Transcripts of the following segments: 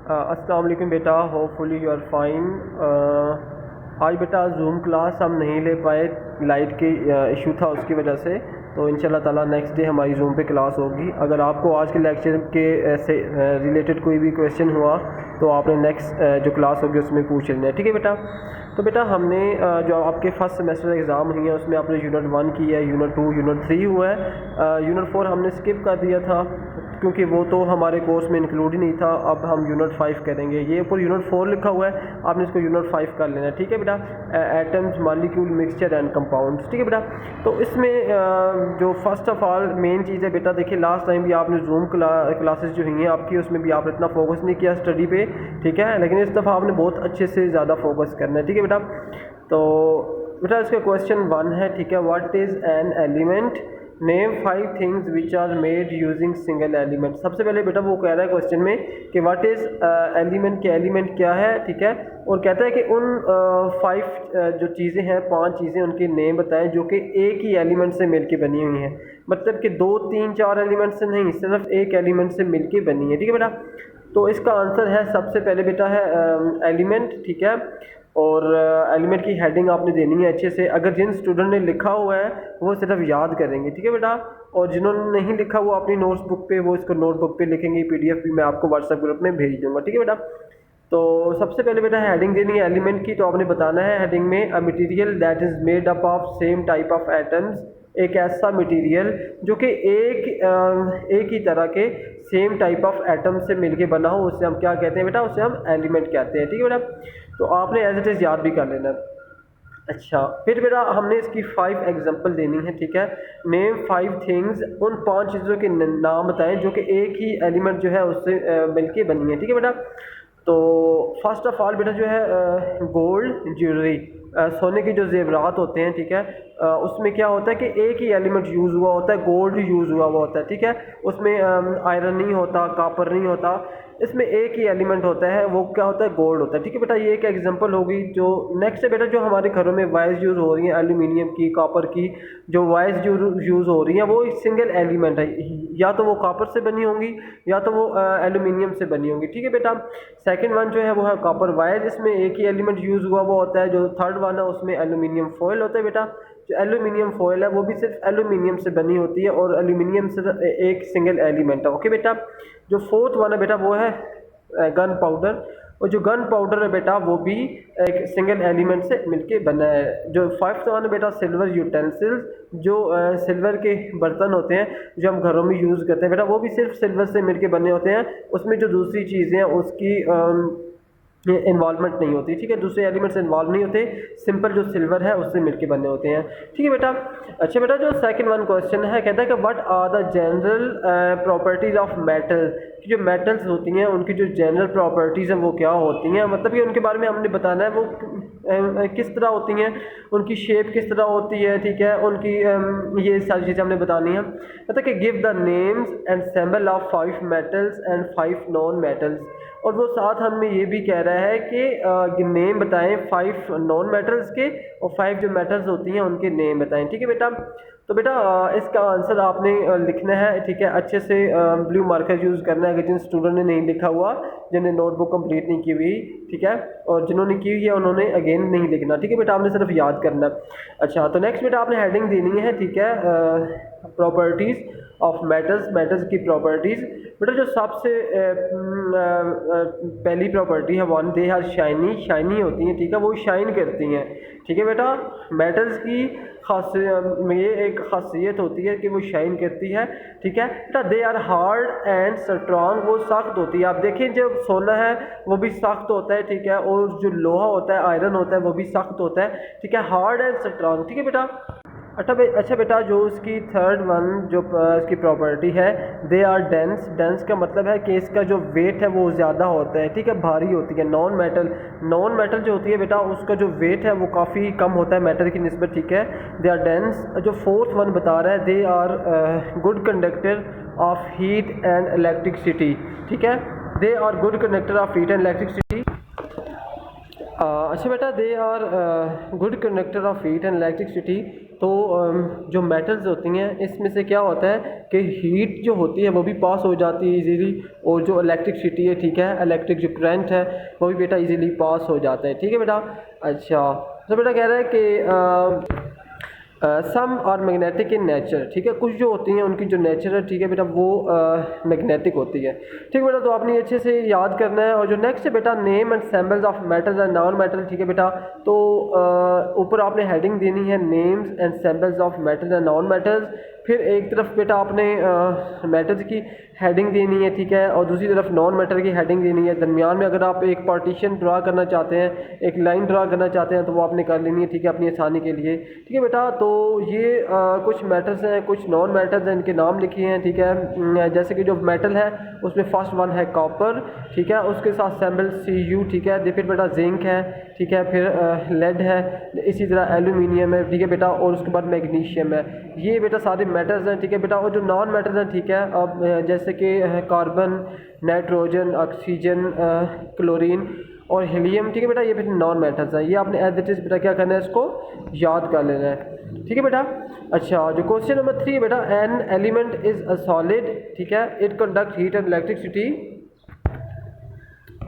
अस्सलाम वालेकुम बेटा, होपफुली यू आर फाइन। आज बेटा जूम क्लास हम नहीं ले पाए, लाइट की इशू था, उसकी वजह से। तो इंशाल्लाह ताला नेक्स्ट डे हमारी जूम पे क्लास होगी। अगर आपको आज के लेक्चर के से रिलेटेड कोई भी क्वेश्चन हुआ तो आपने नेक्स्ट जो क्लास होगी उसमें पूछ लेना है, ठीक है बेटा। तो बेटा हमने जो आपके फर्स्ट सेमेस्टर एग्ज़ाम हुई है उसमें आपने यूनिट 1 किया है, यूनिट 2, यूनिट 3 हुआ है। यूनिट 4 हमने स्किप कर दिया था क्योंकि वो तो हमारे कोर्स में इंक्लूड ही नहीं था। अब हम यूनिट 5 करेंगे। ये ऊपर यूनिट 4 लिखा हुआ है, आपने इसको यूनिट 5 कर लेना है, ठीक है बेटा। Atoms, molecule, mixture and compounds, ठीक है बेटा। तो इसमें जो फर्स्ट ऑफ ऑल मेन चीज़ है बेटा, देखिए लास्ट टाइम भी आपने जूम क्लासेस जो हुई हैं आपकी, उसमें भी आपने इतना फोकस नहीं किया स्टडी पे, ठीक है। लेकिन इस दफ़ा आपने बहुत अच्छे से ज़्यादा फोकस करना है, ठीक है बेटा। तो बेटा इसका क्वेश्चन 1 है, ठीक है। What is an element, name 5 things which are made using single element. सबसे पहले बेटा वो कह रहा है क्वेश्चन में कि व्हाट इज़ एलिमेंट, के एलिमेंट क्या है, ठीक है। और कहता है कि उन 5 जो चीज़ें हैं, 5 चीज़ें, उनके नेम बताएं जो कि एक ही एलिमेंट से मिलके बनी हुई हैं। मतलब कि 2, 3, 4 एलिमेंट से नहीं, सिर्फ एक एलिमेंट से मिलके बनी है, ठीक है बेटा। तो इसका आंसर है सबसे पहले बेटा है एलिमेंट, ठीक है। और एलिमेंट की हेडिंग आपने देनी है अच्छे से। अगर जिन स्टूडेंट ने लिखा हुआ है वो सिर्फ याद करेंगे, ठीक है बेटा। और जिन्होंने नहीं लिखा वो अपनी नोट्स बुक पे, वो इसको नोटबुक पे लिखेंगे। पीडीएफ भी मैं आपको व्हाट्सएप ग्रुप में भेज दूंगा, ठीक है बेटा। तो सबसे पहले बेटा हेडिंग देनी है एलिमेंट की। तो आपने बताना है हेडिंग में, a material that is made up of same type of atoms. एक ऐसा मटेरियल जो कि एक ही तरह के सेम टाइप ऑफ एटम से मिलके बना हो, उससे हम क्या कहते हैं बेटा, उससे हम एलिमेंट कहते हैं, ठीक है बेटा। तो आपने एज इट इज़ याद भी कर लेना। अच्छा, फिर बेटा हमने इसकी 5 एग्जांपल देनी है, ठीक है। नेम 5 थिंग्स, उन 5 चीज़ों के नाम बताएं जो कि एक ही एलिमेंट जो है उससे मिलके बनी है, ठीक है बेटा। तो फर्स्ट ऑफ ऑल बेटा जो है गोल्ड ज्वेलरी, सोने के जो जेवरात होते हैं, ठीक है। उसमें क्या होता है कि एक ही एलिमेंट यूज़ हुआ होता है, गोल्ड यूज़ हुआ होता है, ठीक है। उसमें आयरन नहीं होता, कॉपर नहीं होता, इसमें एक ही एलिमेंट होता है, वो क्या होता है, गोल्ड होता है, ठीक है बेटा। ये एक एग्जांपल होगी। जो नेक्स्ट है बेटा, जो हमारे घरों में वायर्स यूज़ हो रही हैं एल्यूमिनियम की, कॉपर की, जो वायर्स यूज़ हो रही हैं वो एक सिंगल एलिमेंट है, या तो वो कॉपर से बनी होंगी या तो वो एल्यूमिनियम से बनी होंगी, ठीक है बेटा। सेकंड वन जो है वो है कॉपर वायर, इसमें एक ही एलिमेंट यूज़ हुआ वो होता है। जो थर्ड वन है उसमें एल्यूमिनियम फॉयल होता है बेटा। जो एल्यूमिनियम फॉयल है वो भी सिर्फ एल्यूमिनियम से बनी होती है और एल्यूमिनियम सिर्फ एक सिंगल एलिमेंट है, ओके बेटा। जो फोर्थ वन है बेटा वो है गन पाउडर, और जो गन पाउडर है बेटा वो भी एक सिंगल एलिमेंट से मिलके बना है। जो फिफ्थ वन है बेटा सिल्वर यूटेंसिल्स, जो सिल्वर के बर्तन होते हैं जो हम घरों में यूज़ करते हैं बेटा, वो भी सिर्फ सिल्वर से मिलके बने होते हैं। उसमें जो दूसरी चीज़ें हैं उसकी इन्वॉल्वमेंट नहीं होती, ठीक है। दूसरे एलिमेंट्स इन्वॉल्व नहीं होते, सिंपल जो सिल्वर है उससे मिलके बने होते हैं, ठीक है बेटा। अच्छा बेटा, जो सेकंड वन क्वेश्चन है, कहता है कि what are the general properties of metal, कि जो मेटल्स होती हैं उनकी जो जनरल प्रॉपर्टीज़ हैं वो क्या होती हैं। मतलब कि उनके बारे में हमने बताना है, वो किस तरह होती हैं, उनकी शेप किस तरह होती है, ठीक है। उनकी ये सारी चीज़ें हमने बतानी है। कहता है कि give the names and symbol of 5 metals and 5 non metals. और वो साथ हमें ये भी कह रहा है कि नेम बताएं 5 नॉन मेटल्स के और 5 जो मेटल्स होती हैं उनके नेम बताएं, ठीक है बेटा। तो बेटा इसका आंसर आपने लिखना है, ठीक है। अच्छे से ब्लू मार्कर यूज़ करना है अगर जिन स्टूडेंट ने नहीं लिखा हुआ, जिन्हें नोटबुक कंप्लीट नहीं की हुई, ठीक है। और जिन्होंने की हुई है उन्होंने अगेन नहीं लिखना, ठीक है बेटा। आपने सिर्फ याद करना। अच्छा, तो नेक्स्ट बेटा आपने हेडिंग देनी है, ठीक है, प्रॉपर्टीज़ ऑफ मेटल्स, मेटल्स की प्रॉपर्टीज़। बेटा जो सबसे पहली प्रॉपर्टी है one, they are shiny, shiny होती हैं, ठीक है, वो शाइन करती हैं, ठीक है बेटा। मेटल्स की ये एक खासियत होती है कि वो शाइन करती है, ठीक है बेटा। They are hard and strong, वो सख्त होती है। आप देखें जब सोना है वो भी सख्त होता है, ठीक है। और जो लोहा होता है, आयरन होता है, वो भी सख्त होता है, ठीक है, हार्ड एंड स्ट्रॉन्ग, ठीक है बेटा। अच्छा बेटा, जो उसकी थर्ड वन जो इसकी प्रॉपर्टी है, दे आर डेंस, डेंस का मतलब है कि इसका जो वेट है वो ज़्यादा होता है, ठीक है, भारी होती है। नॉन मेटल जो होती है बेटा उसका जो वेट है वो काफ़ी कम होता है मेटल की निस्बत, ठीक है। They are dense. जो फोर्थ वन बता रहा है, they are good conductor of heat and electricity, ठीक है। They are good conductor of heat and electricity. अच्छा बेटा, they are good conductor of heat and electricity. तो जो मेटल्स होती हैं इसमें से क्या होता है कि हीट जो होती है वो भी पास हो जाती है इजीली, और जो इलेक्ट्रिसिटी है, ठीक है, इलेक्ट्रिक जो करंट है वो भी बेटा इजीली पास हो जाता है। ठीक है बेटा। अच्छा, तो बेटा कह रहा है कि सम और मैग्नेटिक इन नेचर। ठीक है, कुछ जो होती हैं उनकी जो नेचर है, ठीक है बेटा, वो मैग्नेटिक होती है। ठीक है बेटा, तो आपने ये अच्छे से याद करना है। और जो नेक्स्ट है बेटा, name and symbols of metals and non metal. ठीक है बेटा, तो ऊपर आपने हेडिंग देनी है names and symbols of metals and non metals. फिर एक तरफ बेटा आपने मेटल्स की हेडिंग देनी है, ठीक है, और दूसरी तरफ नॉन मेटल की हेडिंग देनी है। दरमियान में अगर आप एक पार्टीशन ड्रा करना चाहते हैं, एक लाइन ड्रा करना चाहते हैं, तो वो आपने कर लेनी है, ठीक है, अपनी आसानी के लिए। ठीक है बेटा, तो ये कुछ मेटल्स हैं, कुछ नॉन मेटल्स हैं, इनके नाम लिखे हैं। ठीक है, जैसे कि जो मेटल है उसमें फर्स्ट वन है कॉपर, ठीक है, उसके साथ सिंबल Cu, ठीक है, फिर बेटा जिंक है, ठीक है, फिर लेड है, इसी तरह एल्यूमिनियम है, ठीक है बेटा, और उसके बाद मैग्नीशियम है। ये बेटा सारे मेटल्स हैं। ठीक है बेटा, और जो नॉन मेटल्स हैं, ठीक है, अब जैसे कि कार्बन, नाइट्रोजन, ऑक्सीजन, क्लोरीन और हीलियम। ठीक है बेटा, ये बेटा नॉन मेटल्स हैं। ये आपने एज इट इज बेटा क्या करना है, इसको याद कर लेना है। ठीक है बेटा। अच्छा, जो क्वेश्चन नंबर 3 है बेटा, an element is a solid, ठीक है, it conduct heat and electricity.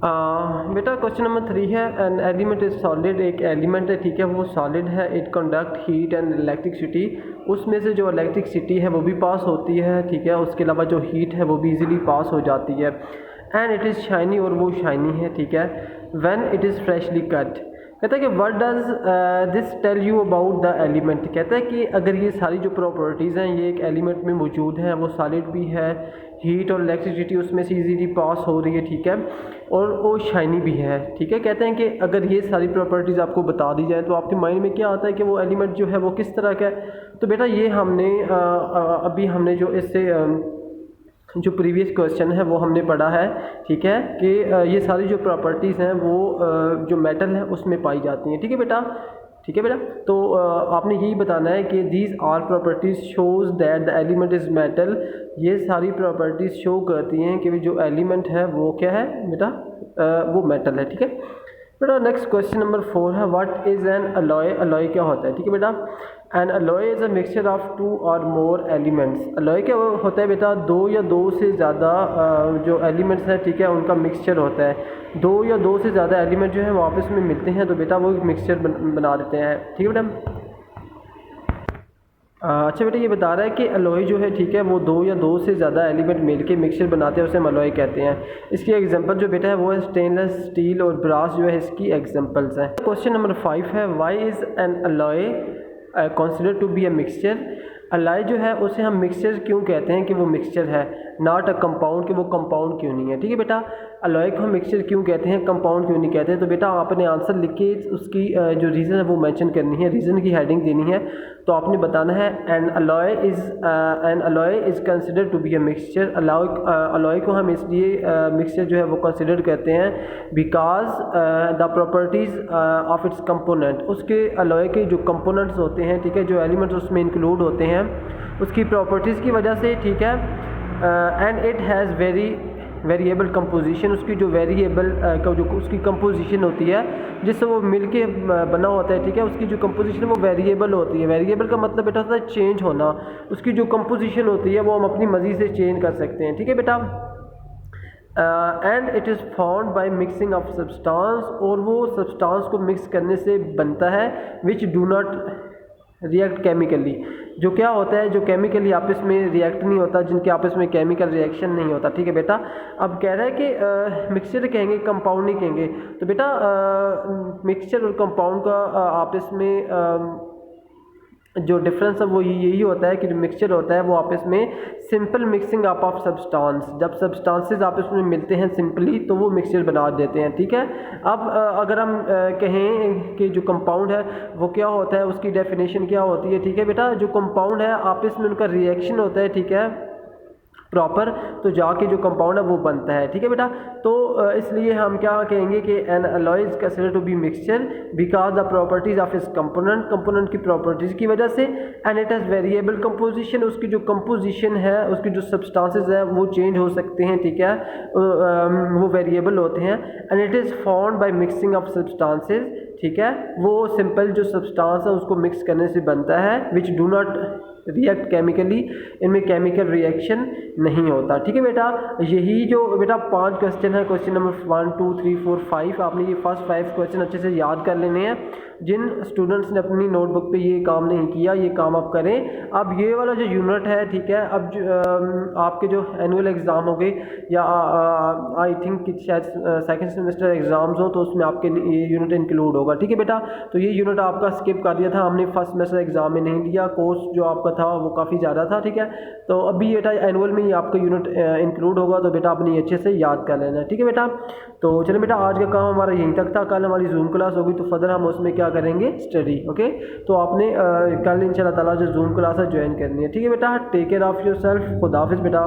बेटा क्वेश्चन नंबर 3 है, एन एलिमेंट इज सॉलिड, एक एलिमेंट है, ठीक है, वो सॉलिड है, it conduct heat and electricity, उसमें से जो इलेक्ट्रिसिटी है वो भी पास होती है, ठीक है, उसके अलावा जो हीट है वो भी इजीली पास हो जाती है। एंड इट इज़ शाइनी, और वो शाइनी है, ठीक है, when it is freshly cut. कहता है कि what does this tell you about the element. कहता है कि अगर ये सारी जो प्रॉपर्टीज़ हैं ये एक एलिमेंट में मौजूद हैं, वो सॉलिड भी है, हीट और इलेक्ट्रिसिटी उसमें से इजीली पास हो रही है, ठीक है, और वो शाइनी भी है, ठीक है। कहते हैं कि अगर ये सारी प्रॉपर्टीज़ आपको बता दी जाए तो आपके माइंड में क्या आता है कि वो एलिमेंट जो है वो किस तरह का है। तो बेटा ये हमने अभी हमने जो इससे जो प्रीवियस क्वेश्चन है वो हमने पढ़ा है, ठीक है, कि ये सारी जो प्रॉपर्टीज़ हैं वो जो मेटल है उसमें पाई जाती हैं। ठीक है बेटा, ठीक है बेटा, तो आपने यही बताना है कि these are properties shows that the element is metal. ये सारी प्रॉपर्टीज़ शो करती हैं कि जो एलिमेंट है वो क्या है बेटा, वो मेटल है। ठीक है बेटा। नेक्स्ट क्वेश्चन नंबर 4 है, what is an alloy. Alloy क्या होता है। ठीक है बेटा, N alloy is a mixture of 2 और मोर एलिमेंट्स। अलॉय क्या होता है बेटा, 2 या 2 से ज़्यादा जो एलिमेंट्स हैं, ठीक है, उनका मिक्सचर होता है। 2 या 2 से ज़्यादा एलिमेंट जो है वो आपस में मिलते हैं तो बेटा वो एक मिक्सचर बना देते हैं। ठीक है बेटा। अच्छा बेटा, ये बता रहा है कि अलॉय जो है, ठीक है, वो 2 या 2 से ज़्यादा एलिमेंट मिलके मिक्सचर बनाते हैं, उसे हम अलॉय कहते हैं। इसकी एग्जांपल जो बेटा है वो है स्टेनलेस स्टील और ब्रास जो है इसकी एग्जांपल्स हैं। क्वेश्चन नंबर 5 है, why is an alloy considered to be a mixture. Alloy जो है उसे हम मिक्सचर क्यों कहते हैं कि वो मिक्सचर है, नॉट अ कंपाउंड, कि वो कंपाउंड क्यों नहीं है। ठीक है बेटा, अलॉय को हम मिक्सचर क्यों कहते हैं, कंपाउंड क्यों नहीं कहते हैं। तो बेटा आपने आंसर लिख के उसकी जो रीज़न है वो मेंशन करनी है, रीज़न की हेडिंग देनी है। तो आपने बताना है an alloy is considered to be a mixture. Alloy को हम इसलिए मिक्सचर जो है वो कंसिडर करते हैं because the properties of its component. उसके अलॉय के जो कंपोनेंट्स होते हैं, ठीक है, जो एलिमेंट्स उसमें इंक्लूड होते हैं उसकी प्रॉपर्टीज़ की वजह से, ठीक है, and it has variable composition. उसकी जो वेरिएबल जो उसकी कंपोजिशन होती है जिससे वो मिलके बना होता है, ठीक है, उसकी जो कंपोजिशन वो वेरिएबल होती है। वेरिएबल का मतलब बेटा होता है चेंज होना। उसकी जो कंपोजिशन होती है वो हम अपनी मर्जी से चेंज कर सकते हैं। ठीक है बेटा। And it is found by mixing of substance, और वो सब्सटेंस को मिक्स करने से बनता है which do not react chemically. जो क्या होता है, जो केमिकली आपस में रिएक्ट नहीं होता, जिनके आपस में केमिकल रिएक्शन नहीं होता। ठीक है बेटा। अब कह रहा है कि मिक्सचर कहेंगे, कंपाउंड नहीं कहेंगे। तो बेटा मिक्सचर और कंपाउंड का आपस में जो डिफरेंस है वो यही होता है कि जो मिक्सचर होता है वो आपस में simple mixing up of substance. जब सब्सटेंसेस आपस में मिलते हैं सिंपली तो वो मिक्सचर बना देते हैं। ठीक है। अब अगर हम कहें कि जो कंपाउंड है वो क्या होता है, उसकी डेफिनेशन क्या होती है। ठीक है बेटा, जो कंपाउंड है आपस में उनका रिएक्शन होता है, ठीक है, प्रॉपर, तो जाके जो कंपाउंड है वो बनता है। ठीक है बेटा, तो इसलिए हम क्या कहेंगे कि an alloy is considered to be mixture because the properties of इस कंपोनेंट की प्रॉपर्टीज की वजह से, and it has variable composition, उसकी जो कंपोजिशन है, उसकी जो सब्सटेंसेस है वो चेंज हो सकते हैं। ठीक है, वो वेरिएबल होते हैं। And it is formed by mixing of substances. ठीक है, वो सिंपल जो सब्सटेंस है उसको मिक्स करने से बनता है, which do not react chemically, इनमें केमिकल रिएक्शन नहीं होता। ठीक है बेटा, यही जो बेटा 5 क्वेश्चन है, क्वेश्चन नंबर 1 2 3 4 5, आपने ये फर्स्ट 5 क्वेश्चन अच्छे से याद कर लेने हैं। जिन स्टूडेंट्स ने अपनी नोटबुक पे ये काम नहीं किया, ये काम आप करें। अब ये वाला जो यूनिट है, ठीक है, अब आपके जो एनुअल एग्ज़ाम हो गए या आई थिंक कि शायद सेकंड सेमेस्टर एग्ज़ाम्स हो, तो उसमें आपके ये यूनिट इंक्लूड होगा। ठीक है बेटा, तो ये यूनिट आपका स्किप कर दिया था हमने, फर्स्ट सेमेस्टर एग्ज़ाम में नहीं दिया, कोर्स जो आपका था वो काफ़ी ज़्यादा था। ठीक है, तो अभी बेटा एनुअल में ही आपका यूनिट इंक्लूड होगा, तो बेटा अपनी अच्छे से याद कर लेना। ठीक है बेटा, तो चलिए बेटा आज का काम हमारा यहीं तक था। कल हमारी जूम क्लास होगी, तो फर्दर हम उसमें क्या करेंगे, स्टडी। ओके, तो आपने कल इंशाल्लाह ताला जो जूम क्लास है ज्वाइन करनी है। ठीक है बेटा, take care of yourself, खुदा हाफिज़ बेटा।